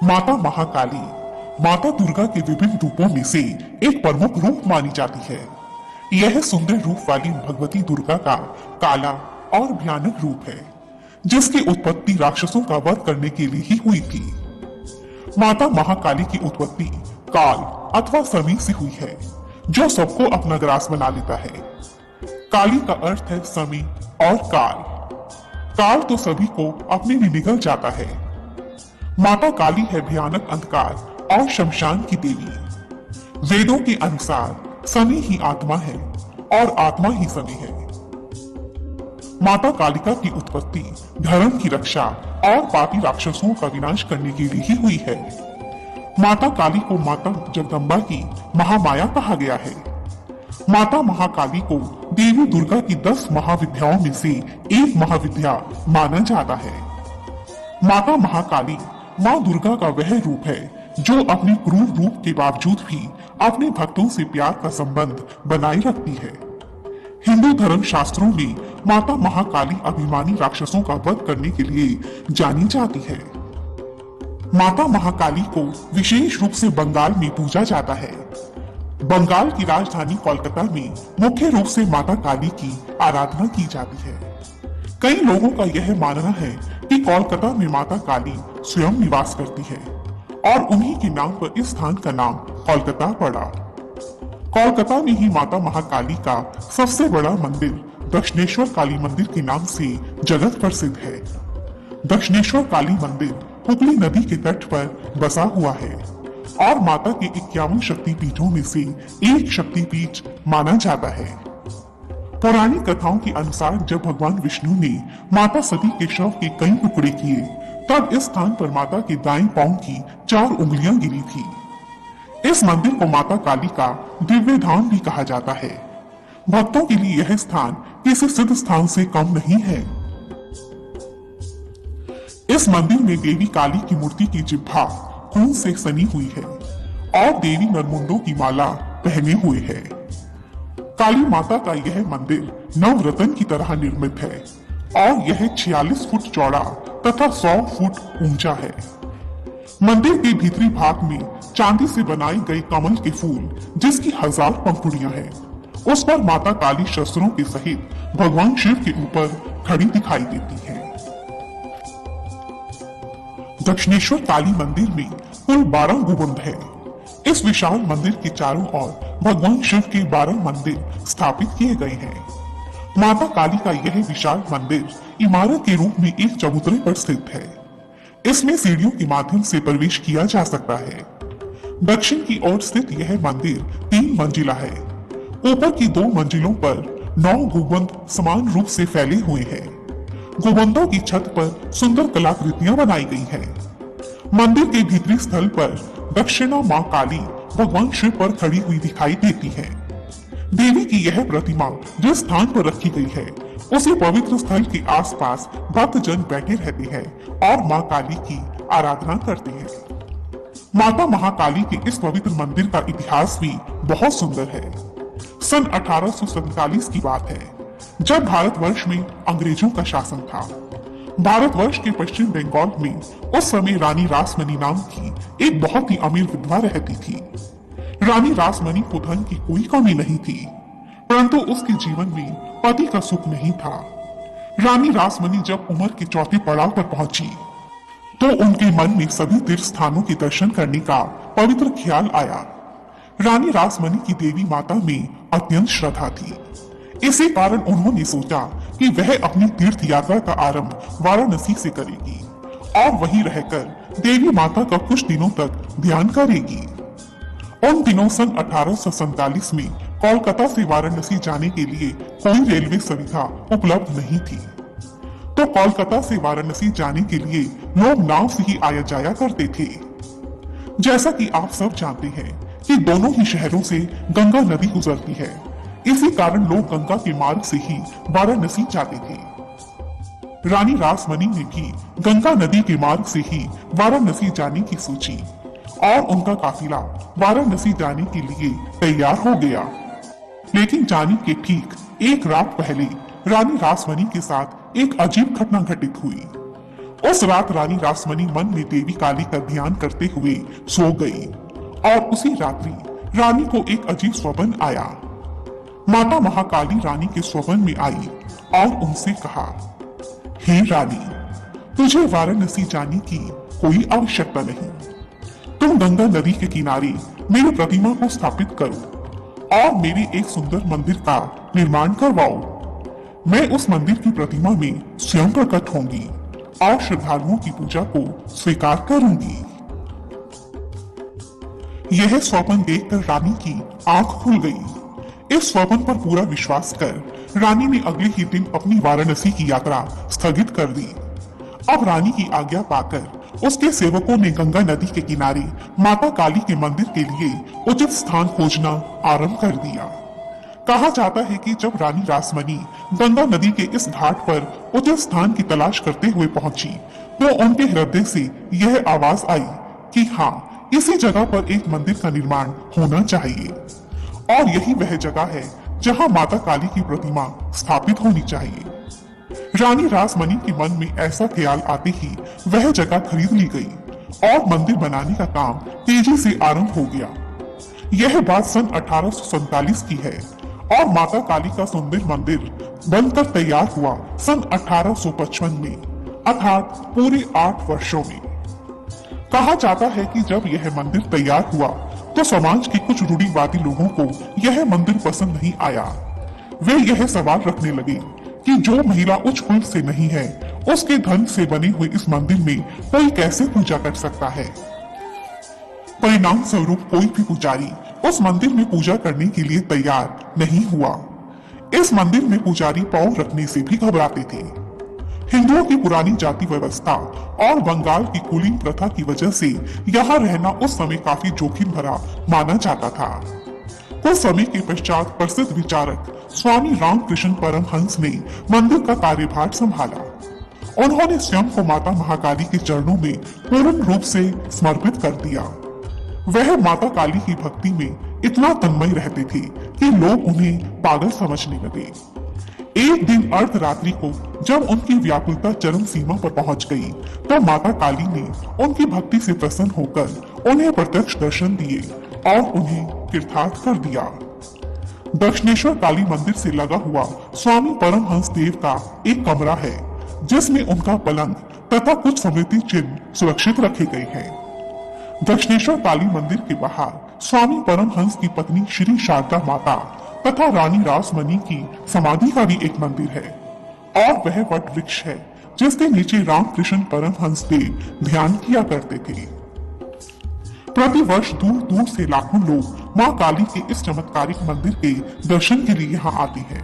माता महाकाली माता दुर्गा के विभिन्न रूपों में से एक प्रमुख रूप मानी जाती है। यह सुंदर रूप वाली भगवती दुर्गा का काला और भयानक रूप है, जिसकी उत्पत्ति राक्षसों का वध करने के लिए ही हुई थी। माता महाकाली की उत्पत्ति काल अथवा समी से हुई है, जो सबको अपना ग्रास बना लेता है। काली का अर्थ है समी और काल। काल तो सभी को अपने में निगल जाता है। माता काली है भयानक अंधकार और शमशान की देवी। वेदों के अनुसार समी ही आत्मा है और आत्मा ही समी है। माता कालिका की उत्पत्ति धर्म की रक्षा और पापी राक्षसों का विनाश करने के लिए ही हुई है। माता काली को माता जगदम्बा की महामाया कहा गया है। माता महाकाली को देवी दुर्गा की 10 महाविद्याओं में से एक महाविद्या माना जाता है। माता महाकाली माँ दुर्गा का वह रूप है जो अपने क्रूर रूप के बावजूद भी अपने भक्तों से प्यार का संबंध बनाए रखती है। हिंदू धर्म शास्त्रों में माता महाकाली अभिमानी राक्षसों का वध करने के लिए जानी जाती है। माता महाकाली को विशेष रूप से बंगाल में पूजा जाता है। बंगाल की राजधानी कोलकाता में मुख्य रूप से माता काली की आराधना की जाती है। कई लोगों का यह मानना है कि कोलकाता में माता काली स्वयं निवास करती है और उन्हीं के नाम पर इस स्थान का नाम कोलकाता पड़ा। कोलकाता में ही माता महाकाली का सबसे बड़ा मंदिर दक्षिणेश्वर काली मंदिर के नाम से जगत प्रसिद्ध है। दक्षिणेश्वर काली मंदिर हुगली नदी के तट पर बसा हुआ है और माता के 51 शक्तिपीठों में से एक शक्तिपीठ माना जाता है। पौराणिक कथाओं के अनुसार जब भगवान विष्णु ने माता सती के शव के कई टुकड़े किए, तब इस स्थान पर माता के दाएं पांव की 4 उंगलियां गिरी थी। इस मंदिर को माता काली का दिव्य धाम भी कहा जाता है। भक्तों के लिए यह स्थान किसी सिद्ध स्थान से कम नहीं है। इस मंदिर में देवी काली की मूर्ति की जिह्वा खून से सनी हुई है और देवी नरमुंडों की माला पहने हुए है। काली माता का यह मंदिर नवरत्न की तरह निर्मित है और यह 46 फुट चौड़ा तथा 100 फुट ऊंचा है। मंदिर के भीतरी भाग में चांदी से बनाए गए कमल के फूल, जिसकी 1000 पंखुड़ियां हैं, उस पर माता काली शस्त्रों के सहित भगवान शिव के ऊपर खड़ी दिखाई देती है। दक्षिणेश्वर काली मंदिर में कुल 12 गुंबद है। इस विशाल मंदिर के चारों ओर भगवान शिव के 12 मंदिर स्थापित किए गए हैं। माता काली का यह विशाल मंदिर इमारत के रूप में एक चबूतरे पर स्थित है। इसमें सीढ़ियों के माध्यम से प्रवेश किया जा सकता है। दक्षिण की ओर स्थित यह मंदिर 3 मंजिला है। ऊपर की 2 मंजिलों पर 9 गुंबद समान रूप से फैले हुए हैं। गुंबदों की छत पर सुंदर कलाकृतियां बनाई गई हैं। मंदिर के भीतरी स्थल पर दक्षिणा माँ काली भगवान शिव पर खड़ी हुई दिखाई देती है। देवी की यह प्रतिमा जिस स्थान पर रखी गई है, उसी पवित्र स्थल के आसपास भक्तजन बैठे रहते हैं और माँ काली की आराधना करते हैं। माता महाकाली के इस पवित्र मंदिर का इतिहास भी बहुत सुंदर है। सन 1847 की बात है, जब भारतवर्ष में अंग्रेजों का शासन था। भारतवर्ष के पश्चिम बंगाल में उस समय रानी रासमणी नाम की एक बहुत ही अमीर विधवा रहती थी। रानी रासमणी को धन की कोई कमी नहीं थी, परंतु उसके जीवन में पति का सुख नहीं था। रानी रासमणी जब उम्र के चौथे पड़ाव पर पहुंची, तो उनके मन में सभी तीर्थ स्थानों के दर्शन करने का पवित्र ख्याल आया। रानी रासमणी की देवी माता में अत्यंत श्रद्धा थी। इसी कारण उन्होंने सोचा कि वह अपनी तीर्थ यात्रा का आरंभ वाराणसी से करेगी और वहीं रहकर देवी माता का कुछ दिनों तक ध्यान करेगी। उन दिनों सन 1847 में कोलकाता से वाराणसी जाने के लिए कोई रेलवे सुविधा उपलब्ध नहीं थी, तो कोलकाता से वाराणसी जाने के लिए लोग नाव से ही आया जाया करते थे। जैसा कि आप सब जानते हैं कि दोनों ही शहरों से गंगा नदी गुजरती है, इसी कारण लोग गंगा के मार्ग से ही वाराणसी जाते थे। रानी रासमणी ने भी गंगा नदी के मार्ग से ही वाराणसी जाने की सोची और उनका काफिला वाराणसी जाने के लिए तैयार हो गया। लेकिन जाने के ठीक एक रात पहले रानी रासमणी के साथ एक अजीब घटना घटित हुई। उस रात रानी रासमणी मन में देवी काली का ध्यान करते हुए सो गई और उसी रात्रि रानी को एक अजीब स्वप्न आया। माता महाकाली रानी के स्वप्न में आई और उनसे कहा, हे रानी, तुझे वाराणसी जाने की कोई आवश्यकता नहीं। तुम गंगा नदी के किनारे मेरी प्रतिमा को स्थापित करो और मेरे एक सुंदर मंदिर का निर्माण करवाओ। मैं उस मंदिर की प्रतिमा में स्वयं प्रकट होंगी और श्रद्धालुओं की पूजा को स्वीकार करूंगी। यह स्वप्न देखकर रानी की आंख खुल गई। इस स्वप्न पर पूरा विश्वास कर रानी ने अगले ही दिन अपनी वाराणसी की यात्रा स्थगित कर दी। अब रानी की आज्ञा पाकर उसके सेवकों ने गंगा नदी के किनारे माता काली के मंदिर के लिए उचित स्थान खोजना आरंभ कर दिया। कहा जाता है कि जब रानी रासमणी गंगा नदी के इस घाट पर उचित स्थान की तलाश करते हुए पहुंची तो उनके हृदय से यह आवाज आई कि हाँ, इसी जगह पर एक मंदिर का निर्माण होना चाहिए और यही वह जगह है जहां माता काली की प्रतिमा स्थापित होनी चाहिए। रानी रासमणी के मन में ऐसा ख्याल आते ही वह जगह खरीद ली गई और मंदिर बनाने का काम तेजी से आरंभ हो गया। यह बात सन 1847 की है और माता काली का सुंदर मंदिर बनकर तैयार हुआ सन 1855 में, अर्थात पूरे 8 वर्षों में। कहा जाता है कि जब यह मंदिर तैयार हुआ तो समाज के कुछ रूढ़िवादी लोगों को यह मंदिर पसंद नहीं आया। वे यह सवाल रखने लगे कि जो महिला उच्च कुल से नहीं है, उसके धन से बने हुए इस मंदिर में कोई कैसे पूजा कर सकता है। परिणाम स्वरूप कोई भी पुजारी उस मंदिर में पूजा करने के लिए तैयार नहीं हुआ। इस मंदिर में पुजारी पांव रखने से भी घबराते थे। हिंदुओं की पुरानी जाति व्यवस्था और बंगाल की कुलीन प्रथा की वजह से यहाँ रहना उस समय काफी जोखिम भरा माना जाता था। कुछ समय के पश्चात प्रसिद्ध विचारक स्वामी रामकृष्ण परमहंस ने मंदिर का कार्यभार संभाला। उन्होंने स्वयं को माता महाकाली के चरणों में पूर्ण रूप से समर्पित कर दिया। वह माता काली की भक्ति में इतना तन्मय रहते थे कि लोग उन्हें पागल समझने लगे। एक दिन अर्धरात्रि को जब उनकी व्याकुलता चरम सीमा पर पहुंच गई तो माता काली ने उनकी भक्ति से प्रसन्न होकर उन्हें प्रत्यक्ष दर्शन दिए और उन्हें कृतार्थ कर दिया। दक्षिणेश्वर काली मंदिर से लगा हुआ स्वामी परमहंस देव का एक कमरा है जिसमें उनका पलंग तथा कुछ स्मृति चिन्ह सुरक्षित रखे गए हैं। दक्षिणेश्वर काली मंदिर के बाहर स्वामी परमहंस की पत्नी श्री शारदा माता तथा रानी रासमणी की समाधि का भी एक मंदिर है और वह वट वृक्ष है जिसके नीचे रामकृष्ण परमहंस देव ध्यान किया करते थे। प्रति वर्ष दूर दूर से लाखों लोग मां काली के इस चमत्कारिक मंदिर के दर्शन के लिए यहाँ आते हैं।